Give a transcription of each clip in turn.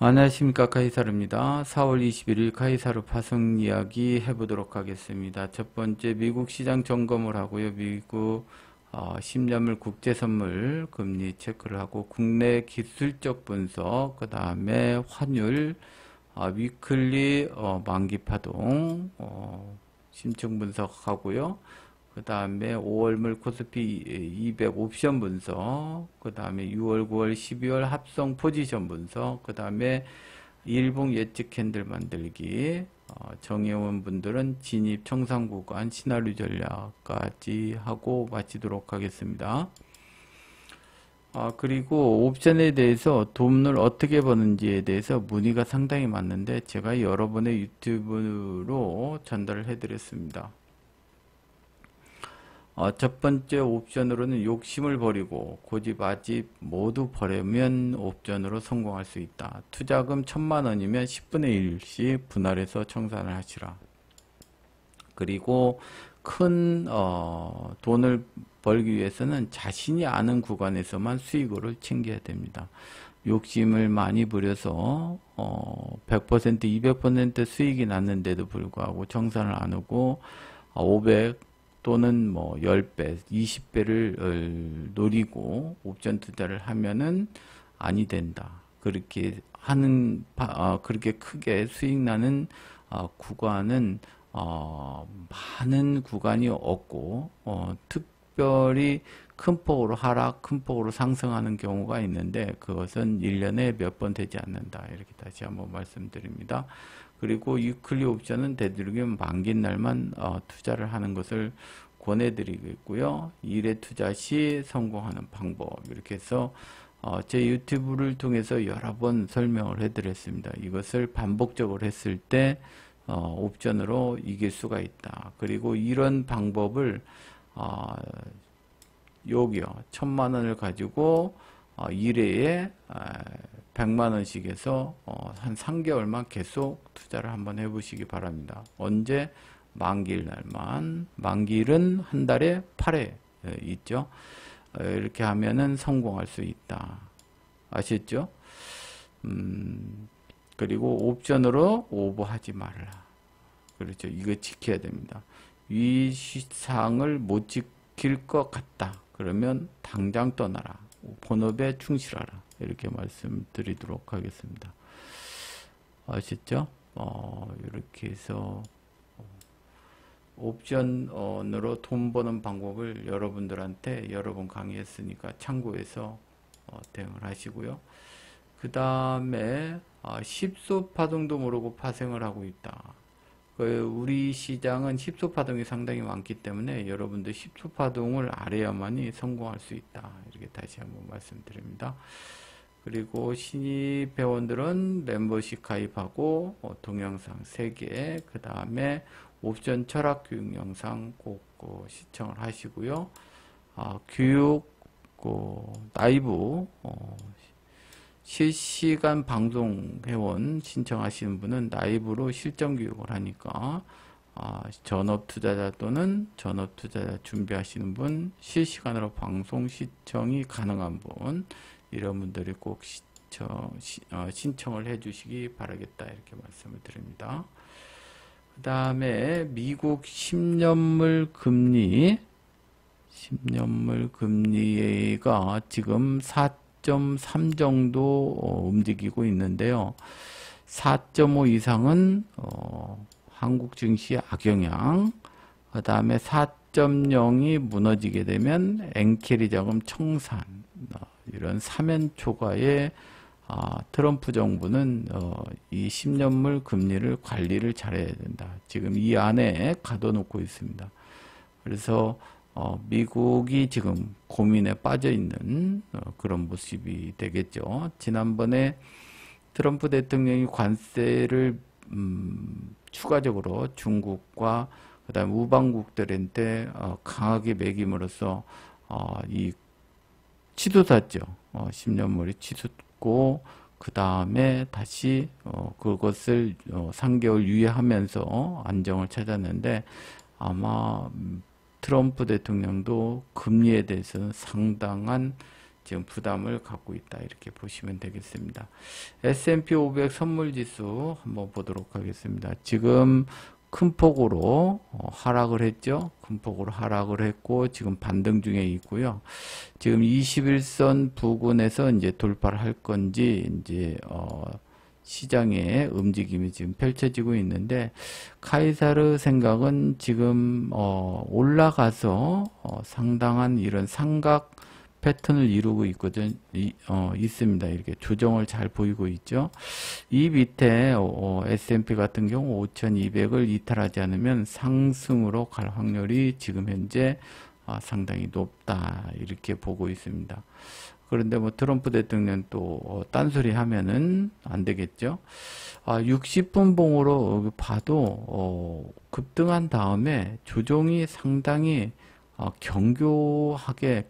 안녕하십니까, 카이사르입니다. 4월 21일 카이사르 파생 이야기 해보도록 하겠습니다. 첫 번째, 미국 시장 점검을 하고요. 미국 10년물 국제선물 금리 체크를 하고, 국내 기술적 분석, 그 다음에 환율, 위클리 만기 파동 심층 분석하고요. 그 다음에 5월물 코스피 200 옵션 분석, 그 다음에 6월, 9월, 12월 합성 포지션 분석, 그 다음에 일봉 예측 캔들 만들기, 정혜원 분들은 진입 청산 구간 시나리오 전략까지 하고 마치도록 하겠습니다. 그리고 옵션에 대해서 돈을 어떻게 버는지에 대해서 문의가 상당히 많은데 제가 여러분의 유튜브로 전달을 해드렸습니다. 첫 번째 옵션으로는 욕심을 버리고 고집, 아집 모두 버리면 옵션으로 성공할 수 있다. 투자금 1000만원이면 10분의 1씩 분할해서 청산을 하시라. 그리고 큰 돈을 벌기 위해서는 자신이 아는 구간에서만 수익을 챙겨야 됩니다. 욕심을 많이 부려서 100%, 200% 수익이 났는데도 불구하고 청산을 안 하고 500 또는 뭐 10배, 20배를 노리고 옵션 투자를 하면은 아니 된다. 그렇게 하는 그렇게 크게 수익 나는 구간은 많은 구간이 없고 특별히 큰 폭으로 하락, 큰 폭으로 상승하는 경우가 있는데 그것은 1년에 몇 번 되지 않는다. 이렇게 다시 한번 말씀드립니다. 그리고 위클리 옵션은 되도록이면 만기 날만 투자를 하는 것을 권해드리고 있고요. 1회 투자 시 성공하는 방법 이렇게 해서 제 유튜브를 통해서 여러 번 설명을 해드렸습니다. 이것을 반복적으로 했을 때 옵션으로 이길 수가 있다. 그리고 이런 방법을 여기요 1000만원을 가지고 1회에 100만원씩 해서 한 3개월만 계속 투자를 한번 해보시기 바랍니다. 언제? 만기일 날만. 만기일은 한 달에 8회 있죠. 이렇게 하면은 성공할 수 있다. 아셨죠? 그리고 옵션으로 오버하지 말라. 그렇죠. 이거 지켜야 됩니다. 위 사항을 못 지킬 것 같다. 그러면 당장 떠나라. 본업에 충실하라. 이렇게 말씀드리도록 하겠습니다. 아셨죠? 이렇게 해서 옵션으로 돈 버는 방법을 여러분들한테 여러 번 강의했으니까 참고해서 대응을 하시고요. 그 다음에 10소 파동도 모르고 파생을 하고 있다. 우리 시장은 10소 파동이 상당히 많기 때문에 여러분들 10소 파동을 알아야만이 성공할 수 있다. 이렇게 다시 한번 말씀드립니다. 그리고 신입 회원들은 멤버십 가입하고 동영상 3개, 그 다음에 옵션 철학 교육 영상 꼭 시청을 하시고요. 교육 라이브 실시간 방송 회원 신청하시는 분은 라이브로 실전 교육을 하니까 전업 투자자 또는 전업 투자자 준비하시는 분, 실시간으로 방송 시청이 가능한 분, 이런 분들이 꼭 신청을 해 주시기 바라겠다. 이렇게 말씀을 드립니다. 그 다음에 미국 10년물 금리가 지금 4.3 정도 움직이고 있는데요. 4.5 이상은 한국 증시 악영향, 그 다음에 4.0이 무너지게 되면 엔캐리 자금 청산, 이런 사면 초과의 트럼프 정부는 이 10년물 금리를 관리를 잘해야 된다. 지금 이 안에 가둬놓고 있습니다. 그래서 미국이 지금 고민에 빠져 있는 그런 모습이 되겠죠. 지난번에 트럼프 대통령이 관세를 추가적으로 중국과 그다음 우방국들한테 강하게 매김으로써 이 치솟았죠. 10년물이 치솟고 그 다음에 다시 그것을 3개월 유예하면서 안정을 찾았는데 아마 트럼프 대통령도 금리에 대해서는 상당한 지금 부담을 갖고 있다 이렇게 보시면 되겠습니다. S&P 500 선물지수 한번 보도록 하겠습니다. 지금 큰 폭으로 하락을 했죠. 큰 폭으로 하락을 했고 지금 반등 중에 있고요. 지금 21선 부근에서 이제 돌파를 할 건지 이제 시장의 움직임이 지금 펼쳐지고 있는데 카이사르 생각은 지금 올라가서 상당한 이런 삼각 패턴을 이루고 있습니다. 이렇게 조정을 잘 보이고 있죠. 이 밑에 S&P 같은 경우 5200을 이탈하지 않으면 상승으로 갈 확률이 지금 현재 상당히 높다 이렇게 보고 있습니다. 그런데 뭐 트럼프 대통령 또 딴소리 하면은 안 되겠죠. 60분 봉으로 봐도 급등한 다음에 조정이 상당히 견고하게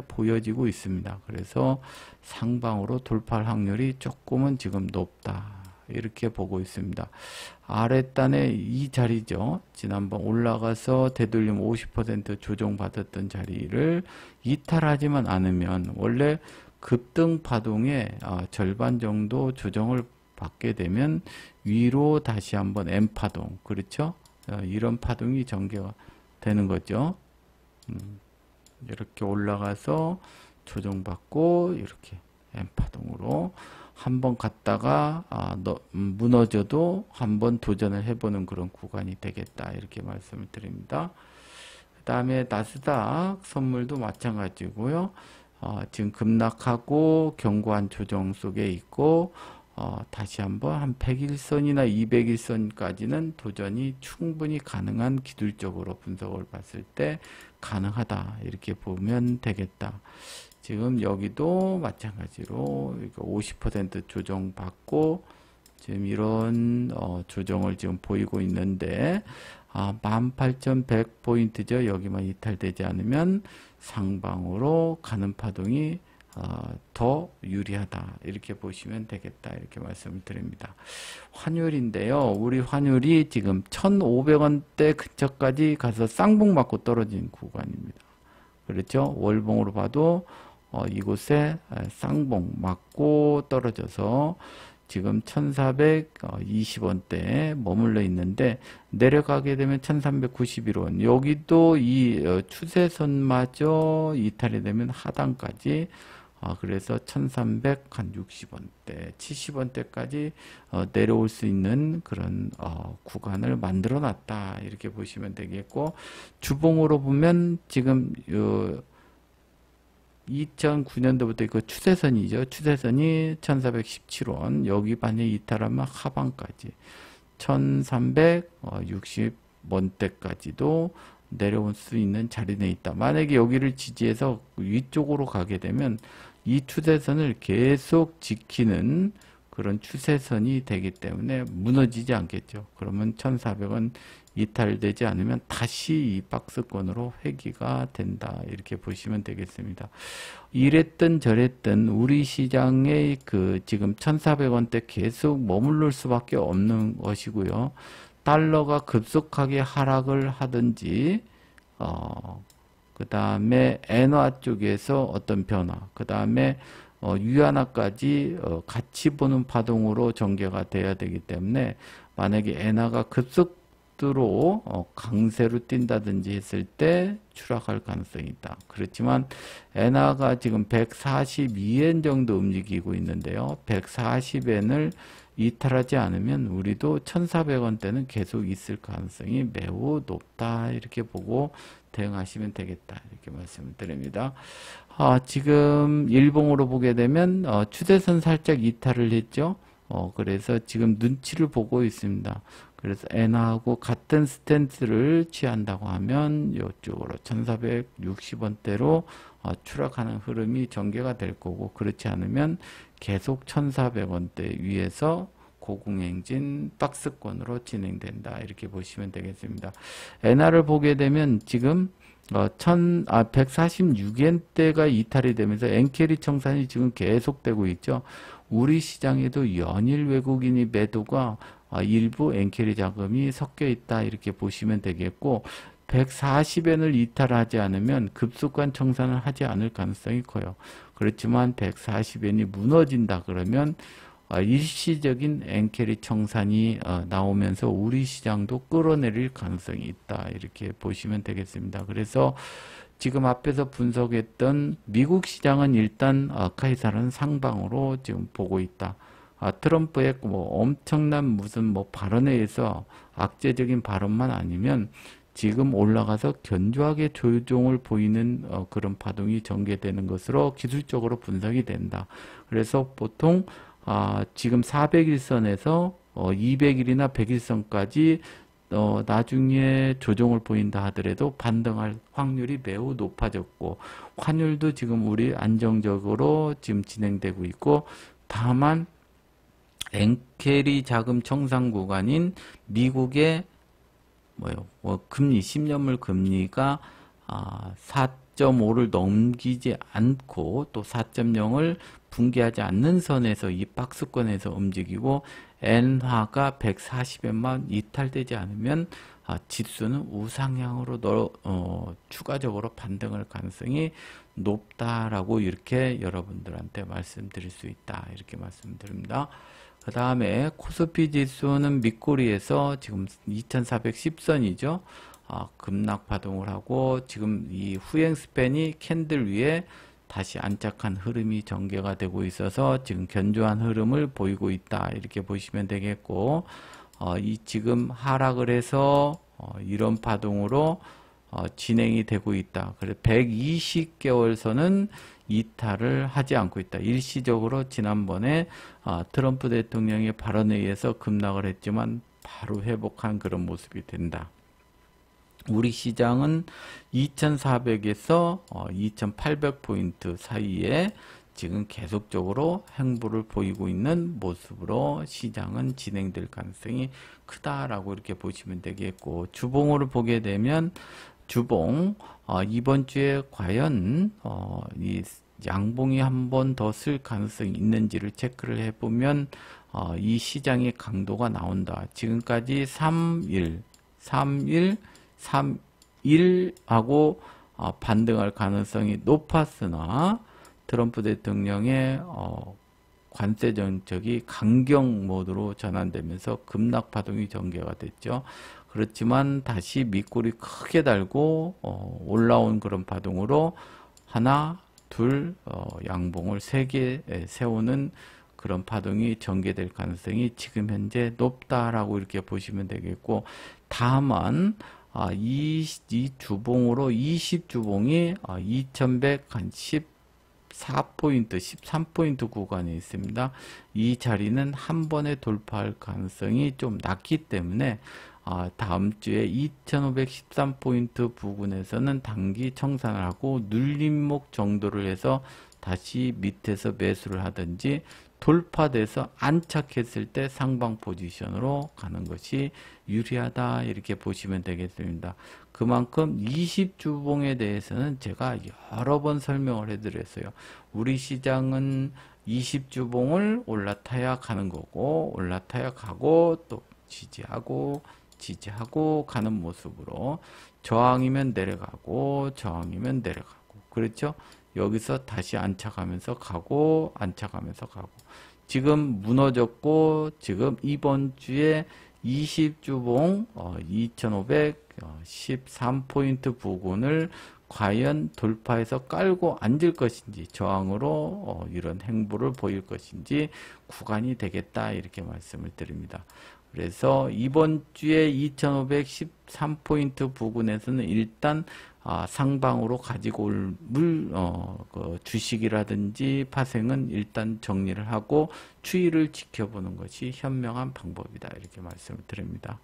보여지고 있습니다. 그래서 상방으로 돌파할 확률이 조금은 지금 높다 이렇게 보고 있습니다. 아랫단에 이 자리죠. 지난번 올라가서 되돌림 50% 조정받았던 자리를 이탈하지만 않으면 원래 급등 파동의 절반 정도 조정을 받게 되면 위로 다시 한번 M파동, 그렇죠? 이런 파동이 전개가 되는 거죠. 이렇게 올라가서 조정받고 이렇게 M파동으로 한번 갔다가 무너져도 한번 도전을 해보는 그런 구간이 되겠다 이렇게 말씀을 드립니다. 그 다음에 나스닥 선물도 마찬가지고요. 지금 급락하고 견고한 조정 속에 있고 다시 한번 한 100일선이나 200일선까지는 도전이 충분히 가능한 기술적으로 분석을 봤을 때 가능하다 이렇게 보면 되겠다. 지금 여기도 마찬가지로 50% 조정받고 지금 이런 조정을 지금 보이고 있는데 18,100포인트죠. 여기만 이탈되지 않으면 상방으로 가는 파동이 더 유리하다 이렇게 보시면 되겠다 이렇게 말씀을 드립니다. 환율인데요. 우리 환율이 지금 1,500원대 근처까지 가서 쌍봉 맞고 떨어진 구간입니다. 그렇죠? 월봉으로 봐도 이곳에 쌍봉 맞고 떨어져서 지금 1,420원대에 머물러 있는데 내려가게 되면 1,391원 여기도 이 추세선마저 이탈이 되면 하단까지 그래서 1,360원대 70원대까지 내려올 수 있는 그런 구간을 만들어 놨다 이렇게 보시면 되겠고 주봉으로 보면 지금 2009년도부터 그 추세선이죠. 추세선이 1,417원 여기 반에 이탈하면 하방까지 1,360원대까지도 내려올 수 있는 자리에 있다. 만약에 여기를 지지해서 위쪽으로 가게 되면 이 추세선을 계속 지키는 그런 추세선이 되기 때문에 무너지지 않겠죠. 그러면 1,400원 이탈되지 않으면 다시 이 박스권으로 회귀가 된다 이렇게 보시면 되겠습니다. 이랬든 저랬든 우리 시장의 그 지금 1,400원대 계속 머무를 수밖에 없는 것이고요. 달러가 급속하게 하락을 하든지 그 다음에 엔화 쪽에서 어떤 변화, 그 다음에 위안화까지 같이 보는 파동으로 전개가 돼야 되기 때문에 만약에 엔화가 급속도로 강세로 뛴다든지 했을 때 추락할 가능성이 있다. 그렇지만 엔화가 지금 142엔 정도 움직이고 있는데요. 140엔을 이탈하지 않으면 우리도 1,400원대는 계속 있을 가능성이 매우 높다 이렇게 보고 대응하시면 되겠다 이렇게 말씀을 드립니다. 지금 일봉으로 보게 되면 추세선 살짝 이탈을 했죠. 그래서 지금 눈치를 보고 있습니다. 그래서 엔화하고 같은 스탠스를 취한다고 하면 이쪽으로 1,460원대로 추락하는 흐름이 전개가 될 거고 그렇지 않으면 계속 1,400원대 위에서 고공행진 박스권으로 진행된다 이렇게 보시면 되겠습니다. 엔화를 보게 되면 지금 146엔대가 이탈이 되면서 엔캐리 청산이 지금 계속되고 있죠. 우리 시장에도 연일 외국인이 매도가 일부 엔캐리 자금이 섞여 있다 이렇게 보시면 되겠고 140엔을 이탈하지 않으면 급속한 청산을 하지 않을 가능성이 커요. 그렇지만 140엔이 무너진다 그러면 일시적인 엔캐리 청산이 나오면서 우리 시장도 끌어내릴 가능성이 있다. 이렇게 보시면 되겠습니다. 그래서 지금 앞에서 분석했던 미국 시장은 일단 카이사르는 상방으로 지금 보고 있다. 트럼프의 뭐 엄청난 무슨 뭐 발언에 의해서 악재적인 발언만 아니면 지금 올라가서 견조하게 조정을 보이는 그런 파동이 전개되는 것으로 기술적으로 분석이 된다. 그래서 보통 지금 400일선에서 200일이나 100일선까지 나중에 조정을 보인다 하더라도 반등할 확률이 매우 높아졌고 환율도 지금 우리 안정적으로 지금 진행되고 있고 다만 엔캐리 자금 청산 구간인 미국의 금리 10년물 금리가 4.5를 넘기지 않고 또 4.0을 붕괴하지 않는 선에서 이 박스권에서 움직이고 엔화가 140엔만 이탈되지 않으면 지수는 우상향으로 추가적으로 반등할 가능성이 높다라고 이렇게 여러분들한테 말씀드릴 수 있다. 이렇게 말씀드립니다. 그 다음에 코스피 지수는 밑꼬리에서 지금 2410선이죠. 급락 파동을 하고 지금 이 후행 스팬이 캔들 위에 다시 안착한 흐름이 전개가 되고 있어서 지금 견조한 흐름을 보이고 있다. 이렇게 보시면 되겠고 이 지금 하락을 해서 이런 파동으로 진행이 되고 있다. 그래서 120개월선은 이탈을 하지 않고 있다. 일시적으로 지난번에 트럼프 대통령의 발언에 의해서 급락을 했지만 바로 회복한 그런 모습이 된다. 우리 시장은 2400에서 2800포인트 사이에 지금 계속적으로 행보를 보이고 있는 모습으로 시장은 진행될 가능성이 크다라고 이렇게 보시면 되겠고 주봉으로 보게 되면 주봉 이번 주에 과연 이 양봉이 한 번 더 쓸 가능성이 있는지를 체크를 해보면 이 시장의 강도가 나온다. 지금까지 3일하고 반등할 가능성이 높았으나 트럼프 대통령의 관세 정책이 강경 모드로 전환되면서 급락 파동이 전개가 됐죠. 그렇지만 다시 밑꼬리 크게 달고 올라온 그런 파동으로 하나, 둘, 양봉을 3개 세우는 그런 파동이 전개될 가능성이 지금 현재 높다라고 이렇게 보시면 되겠고 다만 이 주봉으로 20주봉이 2114포인트, 13포인트 구간에 있습니다. 이 자리는 한 번에 돌파할 가능성이 좀 낮기 때문에 다음 주에 2513포인트 부근에서는 단기 청산을 하고 눌림목 정도를 해서 다시 밑에서 매수를 하든지 돌파돼서 안착했을 때 상방 포지션으로 가는 것이 유리하다 이렇게 보시면 되겠습니다. 그만큼 20주봉에 대해서는 제가 여러 번 설명을 해드렸어요. 우리 시장은 20주봉을 올라타야 가는 거고 올라타야 가고 또 지지하고 가는 모습으로 저항이면 내려가고 저항이면 내려가고 그렇죠? 여기서 다시 안착하면서 가고 안착하면서 가고 지금 무너졌고 지금 이번 주에 20주봉 2513포인트 부근을 과연 돌파해서 깔고 앉을 것인지 저항으로 이런 행보를 보일 것인지 구간이 되겠다 이렇게 말씀을 드립니다. 그래서 이번 주에 2513포인트 부근에서는 일단 상방으로 가지고 올 주식이라든지 파생은 일단 정리를 하고 추이를 지켜보는 것이 현명한 방법이다 이렇게 말씀을 드립니다.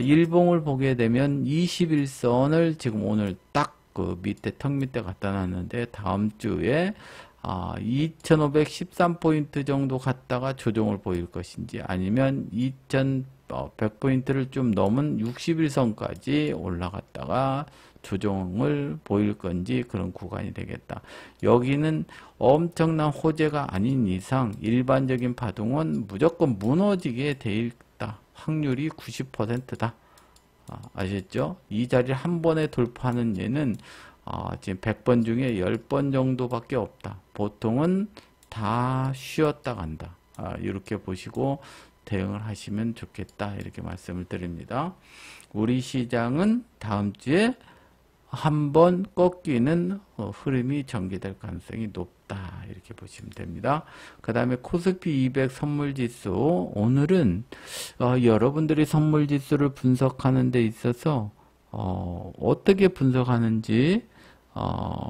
일봉을 보게 되면 21선을 지금 오늘 딱 그 밑에 턱 밑에 갖다 놨는데 다음 주에 2513포인트 정도 갔다가 조정을 보일 것인지 아니면 2100포인트를 좀 넘은 61선까지 올라갔다가 조정을 보일 건지 그런 구간이 되겠다. 여기는 엄청난 호재가 아닌 이상 일반적인 파동은 무조건 무너지게 돼 있다. 확률이 90%다. 아셨죠? 이 자리를 한 번에 돌파하는 얘는 지금 100번 중에 10번 정도밖에 없다. 보통은 다 쉬었다 간다. 이렇게 보시고 대응을 하시면 좋겠다. 이렇게 말씀을 드립니다. 우리 시장은 다음 주에 한번 꺾이는 흐름이 전개될 가능성이 높다. 이렇게 보시면 됩니다. 그 다음에 코스피 200 선물지수. 오늘은 여러분들이 선물지수를 분석하는 데 있어서 어떻게 분석하는지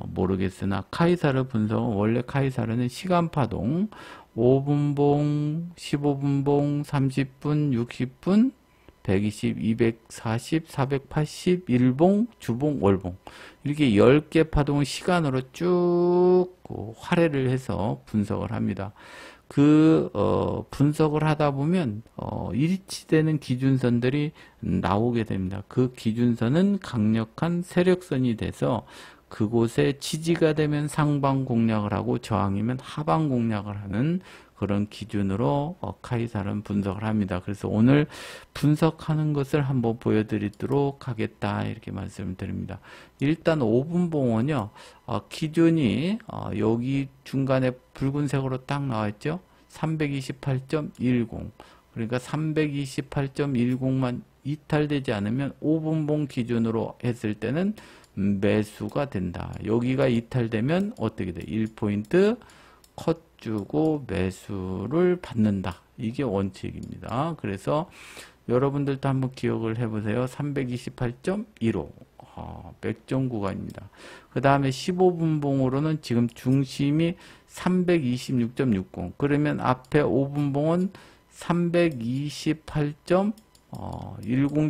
모르겠으나 카이사르 분석은 원래 카이사르는 시간파동 5분봉, 15분봉, 30분, 60분 120, 240, 480, 일봉, 주봉, 월봉 이렇게 10개 파동을 시간으로 쭉 활애를 해서 분석을 합니다. 분석을 하다 보면 일치되는 기준선들이 나오게 됩니다. 그 기준선은 강력한 세력선이 돼서 그곳에 지지가 되면 상방 공략을 하고 저항이면 하방 공략을 하는 그런 기준으로 카이사르는 분석을 합니다. 그래서 오늘 분석하는 것을 한번 보여드리도록 하겠다 이렇게 말씀을 드립니다. 일단 5분 봉은요 기준이 여기 중간에 붉은색으로 딱 나와있죠. 328.10 그러니까 328.10만 이탈되지 않으면 5분 봉 기준으로 했을 때는 매수가 된다. 여기가 이탈되면 어떻게 돼? 1포인트 컷 주고 매수를 받는다. 이게 원칙입니다. 그래서 여러분들도 한번 기억을 해보세요. 328.15 맥점 구간입니다. 그 다음에 15분 봉으로는 지금 중심이 326.60 그러면 앞에 5분 봉은 328.10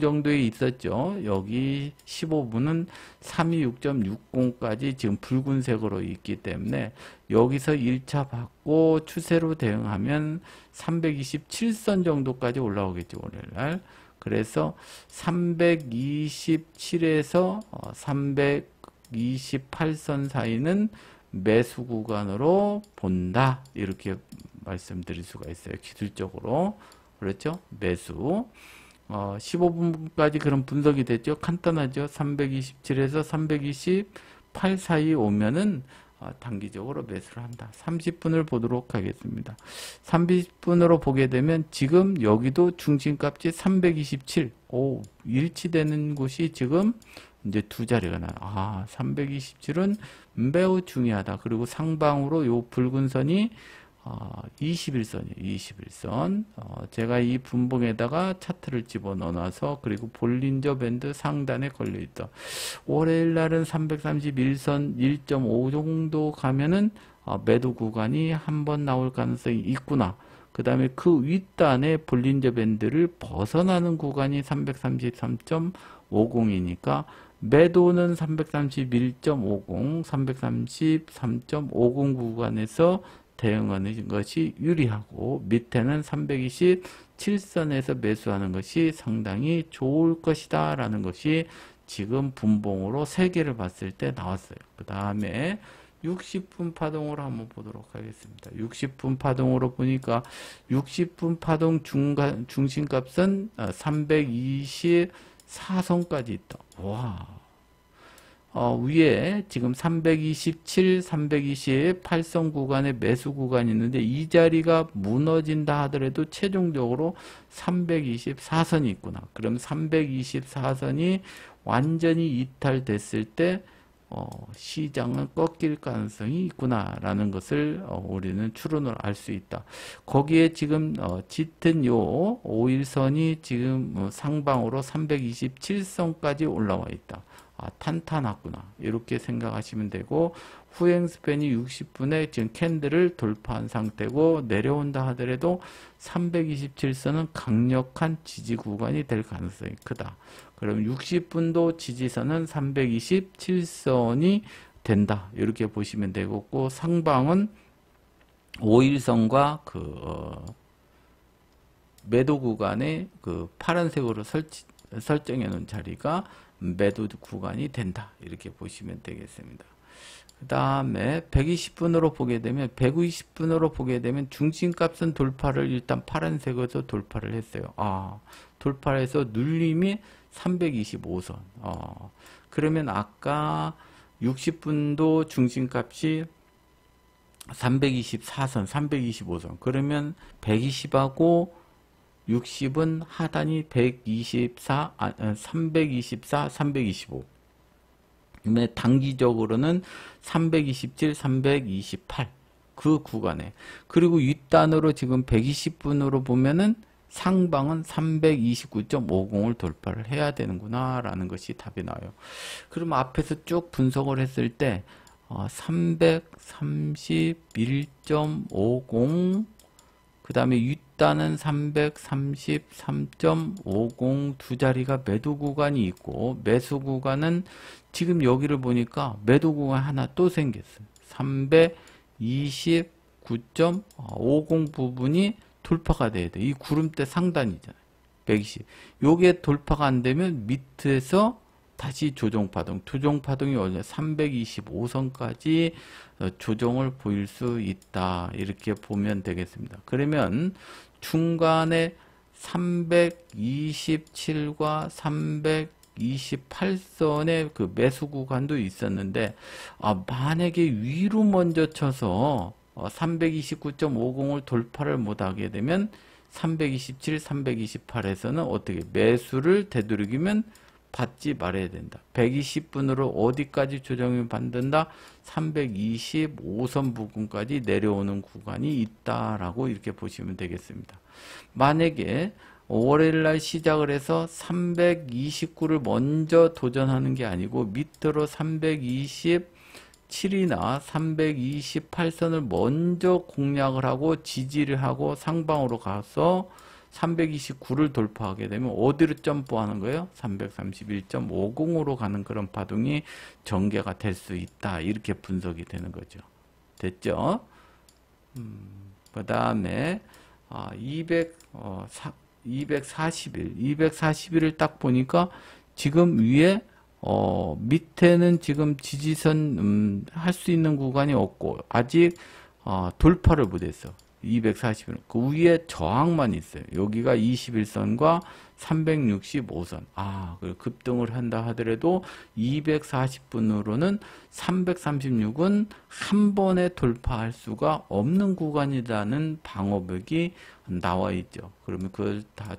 정도에 있었죠. 여기 15분은 326.60까지 지금 붉은색으로 있기 때문에 여기서 1차 받고 추세로 대응하면 327선 정도까지 올라오겠죠. 월요일날. 그래서 327에서 328선 사이는 매수 구간으로 본다. 이렇게 말씀드릴 수가 있어요. 기술적으로. 그렇죠? 매수. 15분까지 그런 분석이 됐죠. 간단하죠. 327에서 328 사이 오면은 단기적으로 매수를 한다. 30분을 보도록 하겠습니다. 30분으로 보게 되면 지금 여기도 중심값이 327. 일치되는 곳이 지금 이제 두 자리가 나요. 327은 매우 중요하다. 그리고 상방으로 요 붉은 선이 21선이에요. 21선. 제가 이 분봉에다가 차트를 집어넣어놔서 그리고 볼린저 밴드 상단에 걸려있다. 월요일 날은 331선 1.5 정도 가면은 매도 구간이 한번 나올 가능성이 있구나. 그 다음에 그 윗단에 볼린저 밴드를 벗어나는 구간이 333.50이니까 매도는 331.50, 333.50 구간에서 대응하는 것이 유리하고 밑에는 327선에서 매수하는 것이 상당히 좋을 것이다 라는 것이 지금 분봉으로 3개를 봤을 때 나왔어요. 그 다음에 60분 파동으로 한번 보도록 하겠습니다. 60분 파동으로 보니까 60분 파동 중심값은 324선까지 있다. 와. 위에 지금 327, 328선 구간의 매수 구간이 있는데 이 자리가 무너진다 하더라도 최종적으로 324선이 있구나. 그럼 324선이 완전히 이탈됐을 때 시장은 꺾일 가능성이 있구나 라는 것을 우리는 추론을 알 수 있다. 거기에 지금 짙은 요 5일선이 지금 상방으로 327선까지 올라와 있다. 탄탄하구나 이렇게 생각하시면 되고 후행 스팬이 60분에 지금 캔들을 돌파한 상태고 내려온다 하더라도 327선은 강력한 지지 구간이 될 가능성이 크다. 그럼 60분도 지지선은 327선이 된다. 이렇게 보시면 되겠고 상방은 5일선과 매도 구간에 파란색으로 설정해 놓은 자리가 매도 구간이 된다. 이렇게 보시면 되겠습니다. 그 다음에 120분으로 보게 되면 120분으로 보게 되면 중심값은 돌파를 일단 파란색에서 돌파를 했어요. 돌파해서 눌림이 325선. 그러면 아까 60분도 중심값이 324선, 325선. 그러면 120하고 60은 하단이 124, 324, 325. 그다음에 단기적으로는 327, 328. 그 구간에. 그리고 윗단으로 지금 120분으로 보면은 상방은 329.50을 돌파를 해야 되는구나 라는 것이 답이 나와요. 그럼 앞에서 쭉 분석을 했을 때 331.50, 그 다음에 윗단은 333.50 두 자리가 매도 구간이 있고, 매수 구간은 지금 여기를 보니까 매도 구간 하나 또 생겼어요. 329.50 부분이 돌파가 돼야 돼. 이 구름대 상단이잖아요. 120. 요게 돌파가 안 되면 밑에서 다시 조정파동이 원래 325선까지 조정을 보일 수 있다. 이렇게 보면 되겠습니다. 그러면 중간에 327과 328선의 그 매수 구간도 있었는데, 만약에 위로 먼저 쳐서 329.50을 돌파를 못하게 되면 327, 328에서는 어떻게 매수를 되도록이면 받지 말아야 된다. 120분으로 어디까지 조정을 받는다? 325선 부근까지 내려오는 구간이 있다라고 이렇게 보시면 되겠습니다. 만약에 월요일날 시작을 해서 329를 먼저 도전하는 게 아니고 밑으로 327이나 328선을 먼저 공략을 하고 지지를 하고 상방으로 가서 329를 돌파하게 되면 어디로 점프하는 거예요? 331.50으로 가는 그런 파동이 전개가 될 수 있다. 이렇게 분석이 되는 거죠. 됐죠? 그 다음에 241을 딱 보니까 지금 위에 밑에는 지금 지지선 할 수 있는 구간이 없고 아직 돌파를 못했어. 241은 그 위에 저항만 있어요. 여기가 21선과 365선. 급등을 한다 하더라도 240분으로는 336은 한 번에 돌파할 수가 없는 구간이라는 방어벽이 나와 있죠. 그러면 그걸 다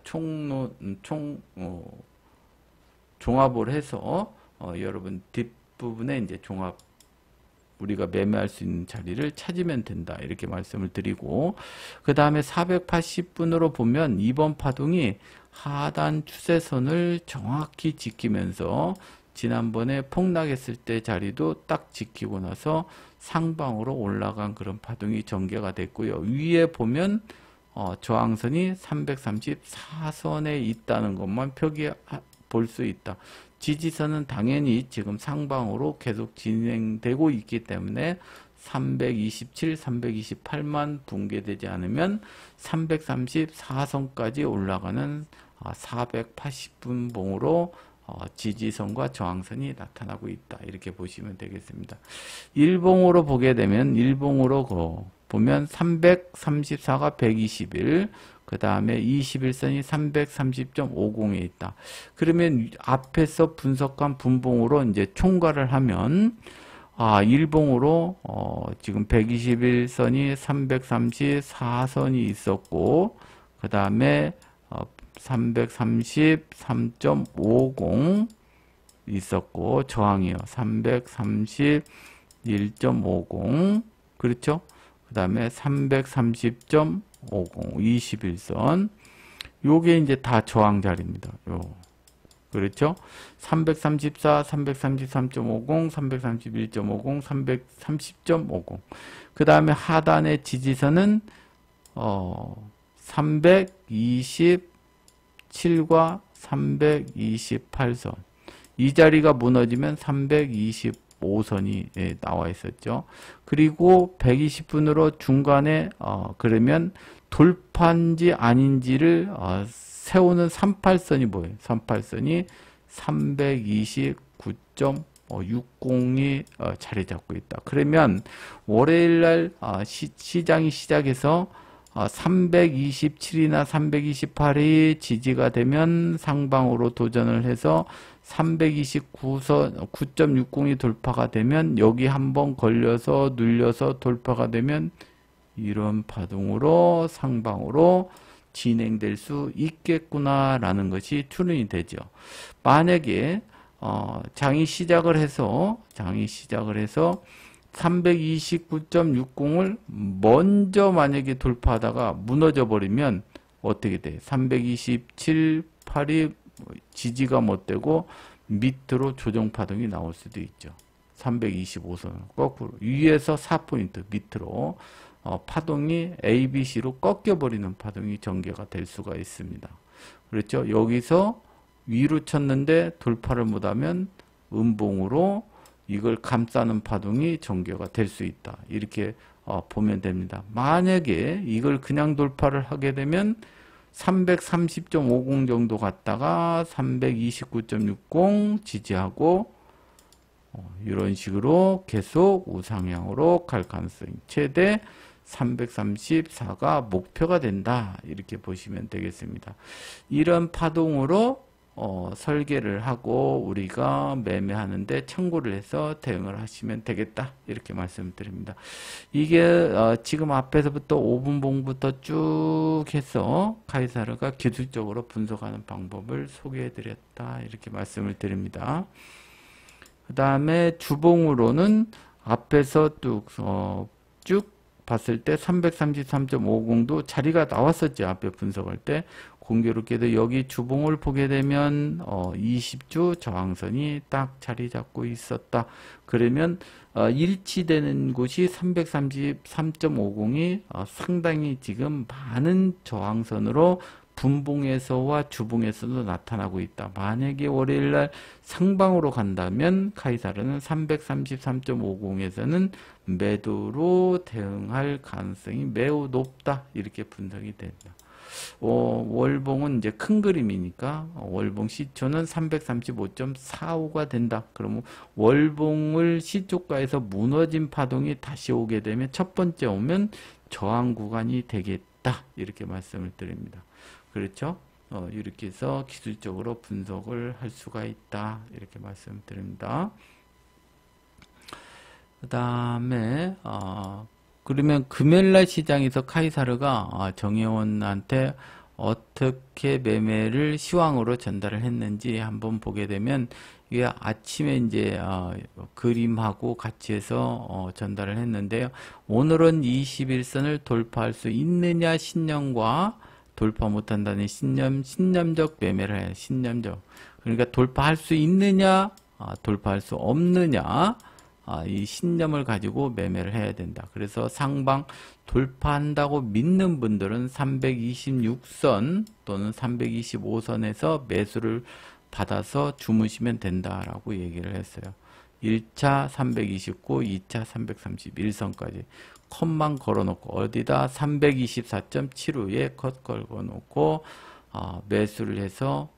종합을 해서 여러분 뒷부분에 이제 우리가 매매할 수 있는 자리를 찾으면 된다. 이렇게 말씀을 드리고, 그 다음에 480분으로 보면 이번 파동이 하단 추세선을 정확히 지키면서 지난번에 폭락했을 때 자리도 딱 지키고 나서 상방으로 올라간 그런 파동이 전개가 됐고요. 위에 보면 저항선이 334선에 있다는 것만 볼 수 있다. 지지선은 당연히 지금 상방으로 계속 진행되고 있기 때문에 327, 328만 붕괴되지 않으면 334선까지 올라가는 480분 봉으로 지지선과 저항선이 나타나고 있다. 이렇게 보시면 되겠습니다. 일봉으로 보게 되면 일봉으로 보면 334가 121, 그 다음에 21선이 330.50에 있다. 그러면 앞에서 분석한 분봉으로 이제 총괄을 하면 일봉으로 지금 121선이 334선이 있었고, 그 다음에 333.50 있었고, 저항이요. 331.50. 그렇죠? 그 다음에 330.50, 21선. 요게 이제 다 저항 자리입니다. 그렇죠? 334, 333.50, 331.50, 330.50. 그 다음에 하단의 지지선은 327과 328선. 이 자리가 무너지면 325선이 나와 있었죠. 그리고 120분으로 중간에 그러면 돌파인지 아닌지를 세우는 38선이 뭐예요? 38선이 329.60이 자리 잡고 있다. 그러면 월요일날 시장이 시작해서 327이나 328이 지지가 되면 상방으로 도전을 해서 329선 9.60이 돌파가 되면 여기 한번 걸려서 눌려서 돌파가 되면 이런 파동으로 상방으로 진행될 수 있겠구나 라는 것이 추론이 되죠. 만약에 장이 시작을 해서 329.60을 먼저 만약에 돌파하다가 무너져 버리면 어떻게 돼? 327, 8이 지지가 못 되고 밑으로 조정 파동이 나올 수도 있죠. 325선 거꾸로 위에서 4포인트 밑으로 파동이 ABC로 꺾여버리는 파동이 전개가 될 수가 있습니다. 그렇죠? 여기서 위로 쳤는데 돌파를 못하면 음봉으로 이걸 감싸는 파동이 전개가 될 수 있다. 이렇게 보면 됩니다. 만약에 이걸 그냥 돌파를 하게 되면 330.50 정도 갔다가 329.60 지지하고 이런 식으로 계속 우상향으로 갈 가능성이 최대 334가 목표가 된다. 이렇게 보시면 되겠습니다. 이런 파동으로 설계를 하고 우리가 매매하는데 참고를 해서 대응을 하시면 되겠다. 이렇게 말씀드립니다. 이게 지금 앞에서부터 5분봉부터 쭉 해서 카이사르가 기술적으로 분석하는 방법을 소개해 드렸다. 이렇게 말씀을 드립니다. 그 다음에 주봉으로는 앞에서 쭉 봤을 때 333.50도 자리가 나왔었죠. 앞에 분석할 때. 공교롭게도 여기 주봉을 보게 되면 20주 저항선이 딱 자리 잡고 있었다. 그러면 일치되는 곳이 333.50이 상당히 지금 많은 저항선으로 분봉에서와 주봉에서도 나타나고 있다. 만약에 월요일날 상방으로 간다면 카이사르는 333.50에서는 매도로 대응할 가능성이 매우 높다. 이렇게 분석이 된다. 월봉은 이제 큰 그림이니까 월봉 시초는 335.45가 된다. 그러면 월봉을 시초가에서 무너진 파동이 다시 오게 되면 첫 번째 오면 저항 구간이 되겠다. 이렇게 말씀을 드립니다. 그렇죠? 이렇게 해서 기술적으로 분석을 할 수가 있다. 이렇게 말씀드립니다. 그 다음에 그러면 금요일날 시장에서 카이사르가 정혜원한테 어떻게 매매를 시황으로 전달을 했는지 한번 보게 되면 이게 아침에 이제 그림하고 같이 해서 전달을 했는데요. 오늘은 21선을 돌파할 수 있느냐 신념과 돌파 못한다는 신념적 매매를 해요. 신념적. 그러니까 돌파할 수 있느냐, 돌파할 수 없느냐, 이 신념을 가지고 매매를 해야 된다. 그래서 상방 돌파한다고 믿는 분들은 326선 또는 325선에서 매수를 받아서 주무시면 된다라고 얘기를 했어요. 1차 329, 2차 331선까지. 컷만 걸어놓고 어디다 324.75에 컷 걸어놓고 매수를 해서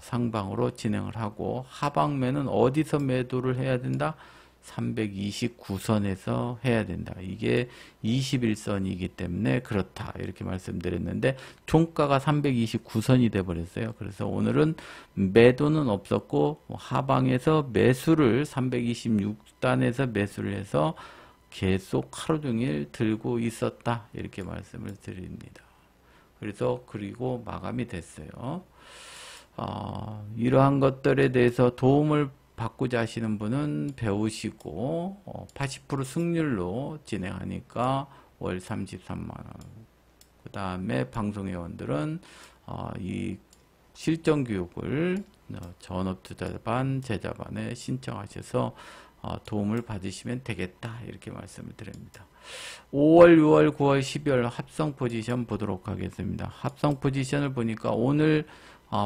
상방으로 진행을 하고 하방매는 어디서 매도를 해야 된다? 329선에서 해야 된다. 이게 21선이기 때문에 그렇다. 이렇게 말씀드렸는데 종가가 329선이 돼 버렸어요. 그래서 오늘은 매도는 없었고 하방에서 매수를 326단에서 매수를 해서 계속 하루 종일 들고 있었다. 이렇게 말씀을 드립니다. 그래서 그리고 마감이 됐어요. 이러한 것들에 대해서 도움을 받고자 하시는 분은 배우시고 80% 승률로 진행하니까 월 33만원. 그 다음에 방송회원들은 이 실전교육을 전업투자반, 제자반에 신청하셔서 도움을 받으시면 되겠다. 이렇게 말씀을 드립니다. 5월, 6월, 9월, 12월 합성 포지션 보도록 하겠습니다. 합성 포지션을 보니까 오늘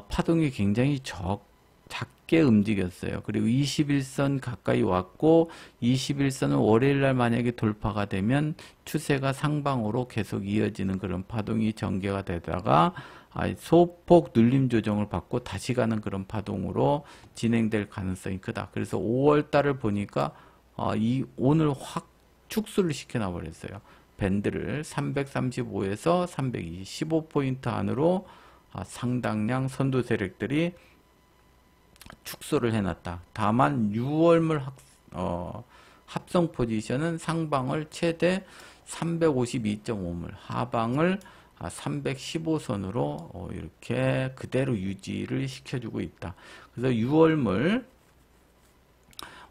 파동이 굉장히 작게 움직였어요. 그리고 21선 가까이 왔고 21선은 월요일날 만약에 돌파가 되면 추세가 상방으로 계속 이어지는 그런 파동이 전개가 되다가 소폭 눌림 조정을 받고 다시 가는 그런 파동으로 진행될 가능성이 크다. 그래서 5월 달을 보니까 오늘 확 축소를 시켜놔 버렸어요. 밴드를 335에서 315포인트 안으로 상당량 선두 세력들이 축소를 해놨다. 다만 6월물 합성 포지션은 상방을 최대 352.5물, 하방을 315선으로 이렇게 그대로 유지를 시켜주고 있다. 그래서 6월물,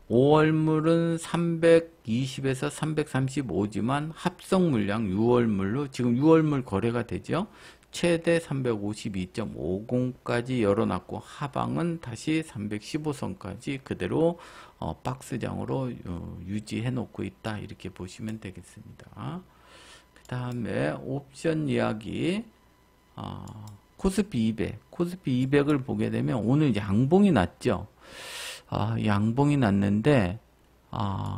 5월물은 320에서 335지만 합성 물량 6월물로 지금 6월물 거래가 되죠. 최대 352.50까지 열어놨고 하방은 다시 315선까지 그대로 박스장으로 유지해 놓고 있다. 이렇게 보시면 되겠습니다. 그 다음에 옵션 이야기, 코스피 200. 코스피 200을 보게 되면 오늘 양봉이 났죠. 양봉이 났는데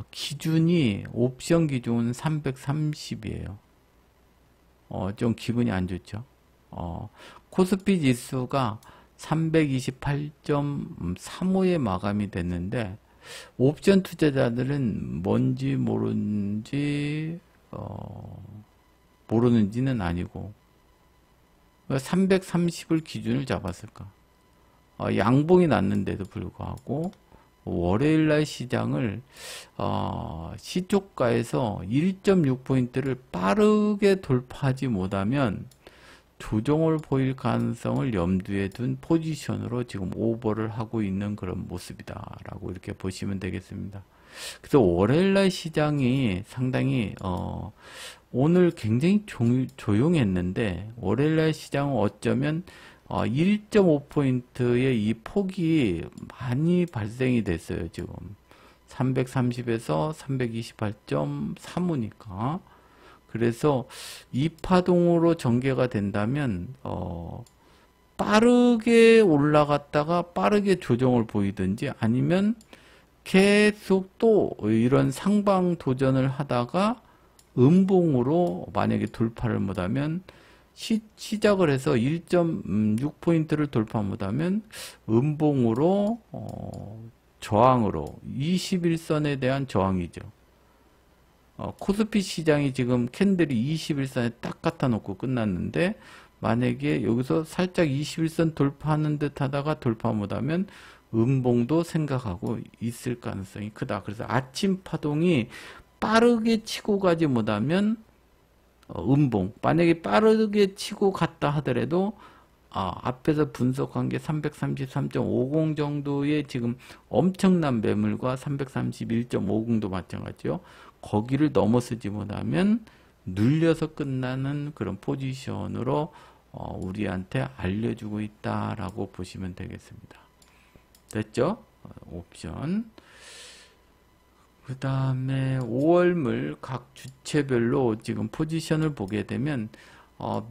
기준이 옵션 기준은 330이에요. 좀 기분이 안 좋죠. 코스피 지수가 328.35에 마감이 됐는데 옵션 투자자들은 뭔지 모르는지는 아니고 330을 기준을 잡았을까. 양봉이 났는데도 불구하고 월요일날 시장을 시초가에서 1.6포인트를 빠르게 돌파하지 못하면 조정을 보일 가능성을 염두에 둔 포지션으로 지금 오버를 하고 있는 그런 모습이다 라고 이렇게 보시면 되겠습니다. 그래서 월요일날 시장이 상당히 오늘 굉장히 조용했는데 월요일날 시장은 어쩌면 1.5포인트의 이 폭이 많이 발생이 됐어요. 지금 330에서 328.35니까 그래서 이 파동으로 전개가 된다면 빠르게 올라갔다가 빠르게 조정을 보이든지 아니면 계속 또 이런 상방 도전을 하다가 음봉으로 만약에 돌파를 못하면 시작을 해서 1.6포인트를 돌파 못하면 음봉으로 저항으로 21선에 대한 저항이죠. 코스피 시장이 지금 캔들이 21선에 딱 갖다 놓고 끝났는데 만약에 여기서 살짝 21선 돌파하는 듯 하다가 돌파 못하면 음봉도 생각하고 있을 가능성이 크다. 그래서 아침 파동이 빠르게 치고 가지 못하면 음봉, 만약에 빠르게 치고 갔다 하더라도 앞에서 분석한 게 333.50 정도의 지금 엄청난 매물과 331.50도 마찬가지죠. 거기를 넘어서지 못하면 눌려서 끝나는 그런 포지션으로 우리한테 알려주고 있다라고 보시면 되겠습니다. 됐죠? 옵션. 그 다음에 5월물 각 주체별로 지금 포지션을 보게 되면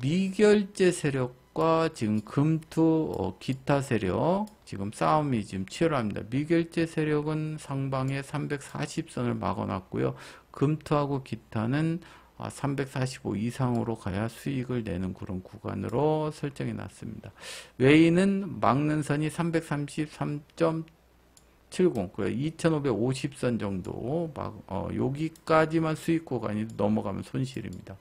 미결제 세력과 지금 금투 기타 세력 지금 싸움이 지금 치열합니다. 미결제 세력은 상방에 340선을 막아놨고요. 금투하고 기타는 345 이상으로 가야 수익을 내는 그런 구간으로 설정해 놨습니다. 외인은 막는 선이 333.70, 2550선 정도, 여기까지만 수익 구간이 넘어가면 손실입니다.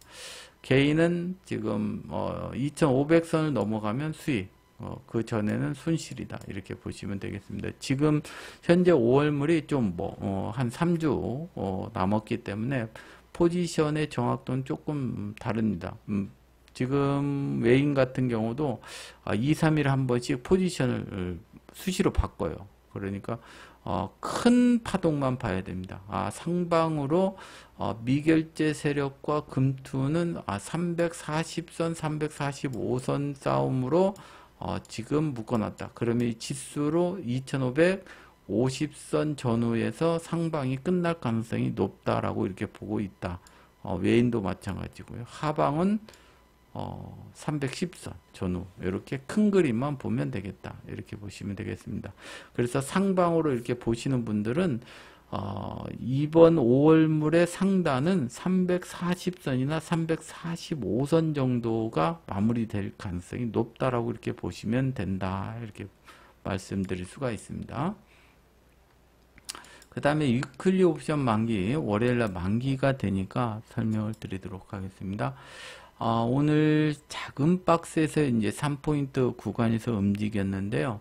개인은 지금 2500선을 넘어가면 수익, 그 전에는 손실이다. 이렇게 보시면 되겠습니다. 지금 현재 5월물이 좀 한 3주 남았기 때문에 포지션의 정확도는 조금 다릅니다. 지금 외인 같은 경우도 2, 3일 한 번씩 포지션을 수시로 바꿔요. 그러니까 큰 파동만 봐야 됩니다. 상방으로 미결제 세력과 금투는 340선, 345선 싸움으로 지금 묶어놨다. 그러면 이 지수로 2550선 전후에서 상방이 끝날 가능성이 높다라고 이렇게 보고 있다. 외인도 마찬가지고요. 하방은 310선 전후 이렇게 큰 그림만 보면 되겠다. 이렇게 보시면 되겠습니다. 그래서 상방으로 이렇게 보시는 분들은 이번 5월물의 상단은 340선이나 345선 정도가 마무리될 가능성이 높다라고 이렇게 보시면 된다. 이렇게 말씀드릴 수가 있습니다. 그 다음에 위클리 옵션 만기, 월요일날 만기가 되니까 설명을 드리도록 하겠습니다. 오늘 작은 박스에서 이제 3포인트 구간에서 움직였는데요.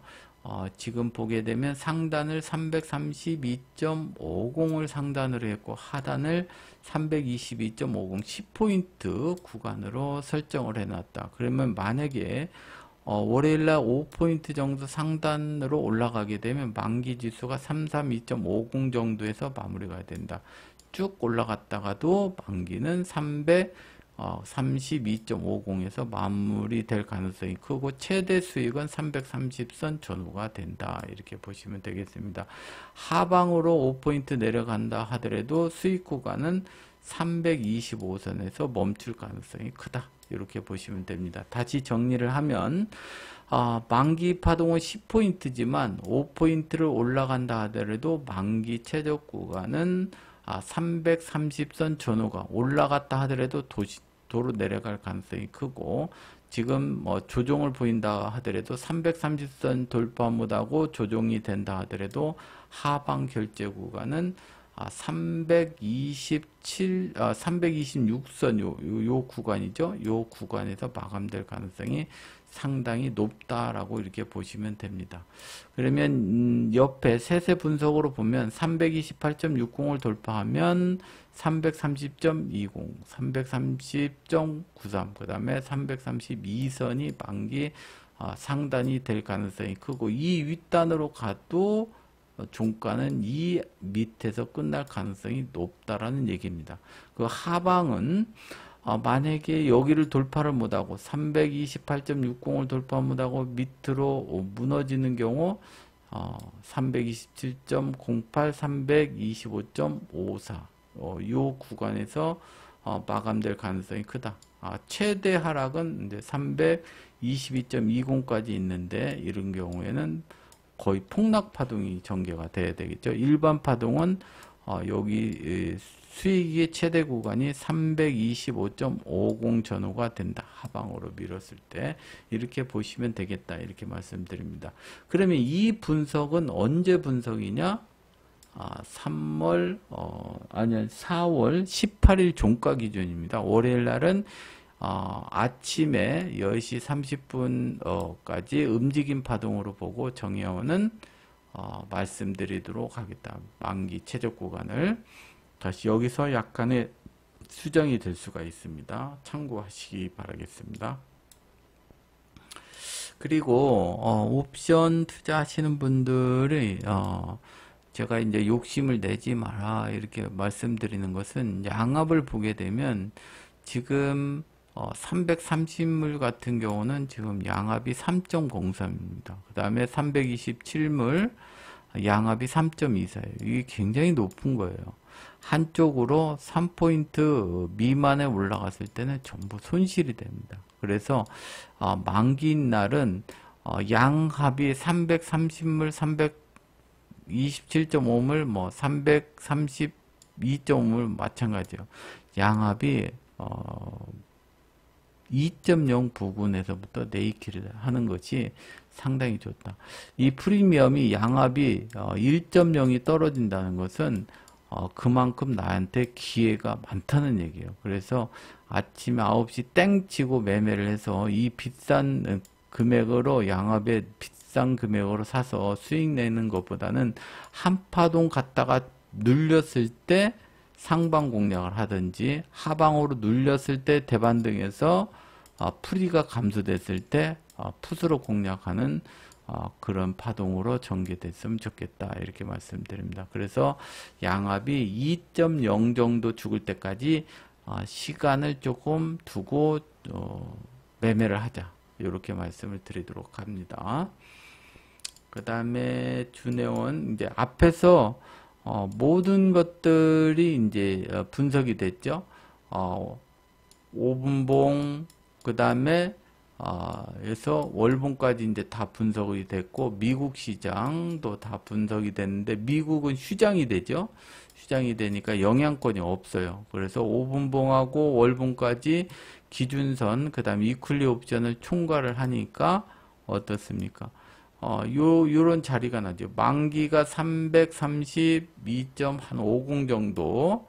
지금 보게 되면 상단을 332.50을 상단으로 했고 하단을 322.50 10포인트 구간으로 설정을 해놨다. 그러면 만약에 월요일날 5포인트 정도 상단으로 올라가게 되면 만기 지수가 332.50 정도에서 마무리가 된다. 쭉 올라갔다가도 만기는 332.50에서 마무리될 가능성이 크고 최대 수익은 330선 전후가 된다. 이렇게 보시면 되겠습니다. 하방으로 5포인트 내려간다 하더라도 수익 구간은 325선에서 멈출 가능성이 크다. 이렇게 보시면 됩니다. 다시 정리를 하면 만기 파동은 10포인트지만 5포인트를 올라간다 하더라도 만기 최적 구간은 330선 전후가 올라갔다 하더라도 도로 내려갈 가능성이 크고 지금 조정을 보인다 하더라도 330선 돌파 못하고 조정이 된다 하더라도 하방 결제 구간은 326선 요 구간이죠. 요 구간에서 마감될 가능성이 상당히 높다라고 이렇게 보시면 됩니다. 그러면 옆에 세세 분석으로 보면 328.60을 돌파하면 330.20, 330.93, 그 다음에 332선이 만기 상단이 될 가능성이 크고 이 윗단으로 가도 종가는 이 밑에서 끝날 가능성이 높다라는 얘기입니다. 그 하방은 만약에 여기를 돌파를 못하고 328.60을 돌파 못하고 밑으로 무너지는 경우 327.08, 325.54 요 구간에서 마감될 가능성이 크다. 최대 하락은 이제 322.20까지 있는데 이런 경우에는 거의 폭락 파동이 전개가 돼야 되겠죠. 일반 파동은 여기 수익의 최대 구간이 325.50 전후가 된다. 하방으로 밀었을 때 이렇게 보시면 되겠다. 이렇게 말씀드립니다. 그러면 이 분석은 언제 분석이냐? 4월 18일 종가 기준입니다. 월요일 날은 아침에 10시 30분까지 움직임 파동으로 보고 정의원은 말씀드리도록 하겠다. 만기 최적 구간을 다시 여기서 약간의 수정이 될 수가 있습니다. 참고하시기 바라겠습니다. 그리고 옵션 투자하시는 분들이 제가 이제 욕심을 내지 마라 이렇게 말씀드리는 것은 양압을 보게 되면 지금 330물 같은 경우는 지금 양압이 3.03입니다. 그 다음에 327물 양압이 3.24예요. 이게 굉장히 높은 거예요. 한쪽으로 3포인트 미만에 올라갔을 때는 전부 손실이 됩니다. 그래서 만기인 날은 양합이 330물, 327.5물, 뭐 332.5물 마찬가지예요. 양합이 2.0 부근에서부터 네이키를 하는 것이 상당히 좋다. 이 프리미엄이 양압이 1.0이 떨어진다는 것은 그만큼 나한테 기회가 많다는 얘기예요. 그래서 아침 9시 땡 치고 매매를 해서 이 비싼 금액으로 양압에 비싼 금액으로 사서 수익 내는 것보다는 한파동 갔다가 눌렸을 때 상방 공략을 하든지 하방으로 눌렸을 때 대반등해서 프리가 감소됐을 때 풋으로 공략하는 그런 파동으로 전개됐으면 좋겠다 이렇게 말씀드립니다. 그래서 양압이 2.0 정도 죽을 때까지 시간을 조금 두고 매매를 하자 이렇게 말씀을 드리도록 합니다. 그 다음에 준혜원 이제 앞에서 모든 것들이 이제 분석이 됐죠. 5분봉 그 다음에 에서 월봉까지 이제 다 분석이 됐고 미국 시장도 다 분석이 됐는데 미국은 휴장이 되죠. 휴장이 되니까 영향권이 없어요. 그래서 5분봉하고 월봉까지 기준선 그 다음에 이클리 옵션을 총괄을 하니까 어떻습니까? 요런 자리가 나죠. 만기가 332.50 정도,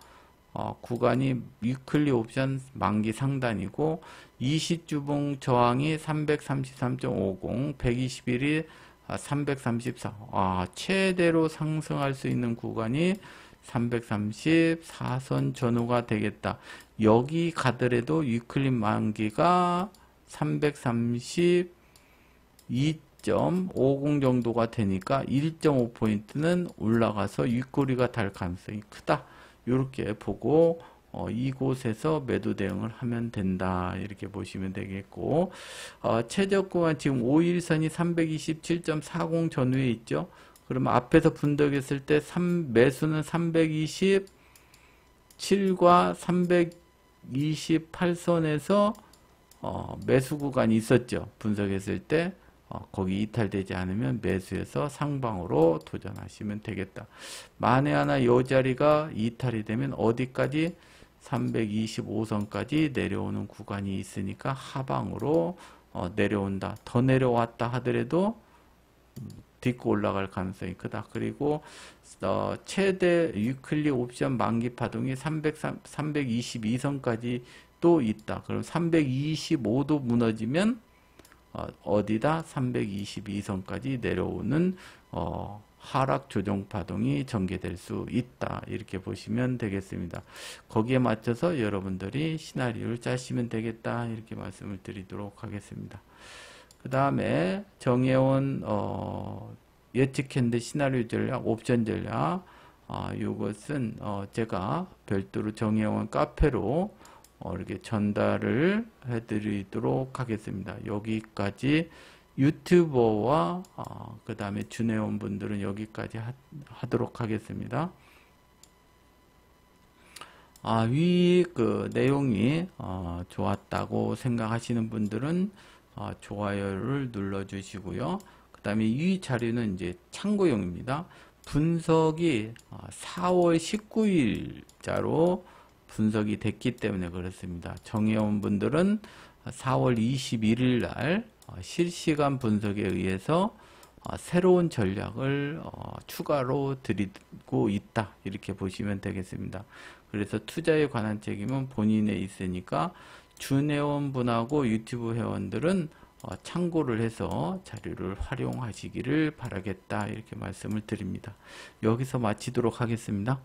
구간이 위클리 옵션 만기 상단이고, 20주봉 저항이 333.50, 120일이 334. 최대로 상승할 수 있는 구간이 334선 전후가 되겠다. 여기 가더라도 위클리 만기가 332.50 정도가 되니까 1.5포인트는 올라가서 윗꼬리가 달 가능성이 크다. 이렇게 보고 이곳에서 매도 대응을 하면 된다. 이렇게 보시면 되겠고, 최저구간 지금 5일선이 327.40 전후에 있죠. 그러면 앞에서 분석했을 때 매수는 327과 328선에서 매수 구간이 있었죠. 분석했을 때 거기 이탈되지 않으면 매수해서 상방으로 도전하시면 되겠다. 만에 하나 이 자리가 이탈이 되면 어디까지? 325선까지 내려오는 구간이 있으니까 하방으로 내려온다. 더 내려왔다 하더라도 딛고 올라갈 가능성이 크다. 그리고 최대 위클리 옵션 만기 파동이 322선까지 또 있다. 그럼 325도 무너지면 어디다? 322선까지 내려오는 하락 조정 파동이 전개될 수 있다. 이렇게 보시면 되겠습니다. 거기에 맞춰서 여러분들이 시나리오를 짜시면 되겠다. 이렇게 말씀을 드리도록 하겠습니다. 그 다음에 정해온 예측 캔들 시나리오 전략, 옵션 전략, 이것은 제가 별도로 정해온 카페로 이렇게 전달을 해드리도록 하겠습니다. 여기까지 유튜버와 그 다음에 준회원 분들은 여기까지 하도록 하겠습니다. 위 그 내용이 좋았다고 생각하시는 분들은 좋아요를 눌러 주시고요. 그 다음에 이 자료는 이제 참고용입니다. 분석이 4월 19일자로 분석이 됐기 때문에 그렇습니다. 정해온 분들은 4월 21일 날 실시간 분석에 의해서 새로운 전략을 추가로 드리고 있다. 이렇게 보시면 되겠습니다. 그래서 투자에 관한 책임은 본인에 있으니까 준회원 분하고 유튜브 회원들은 참고를 해서 자료를 활용하시기를 바라겠다. 이렇게 말씀을 드립니다. 여기서 마치도록 하겠습니다.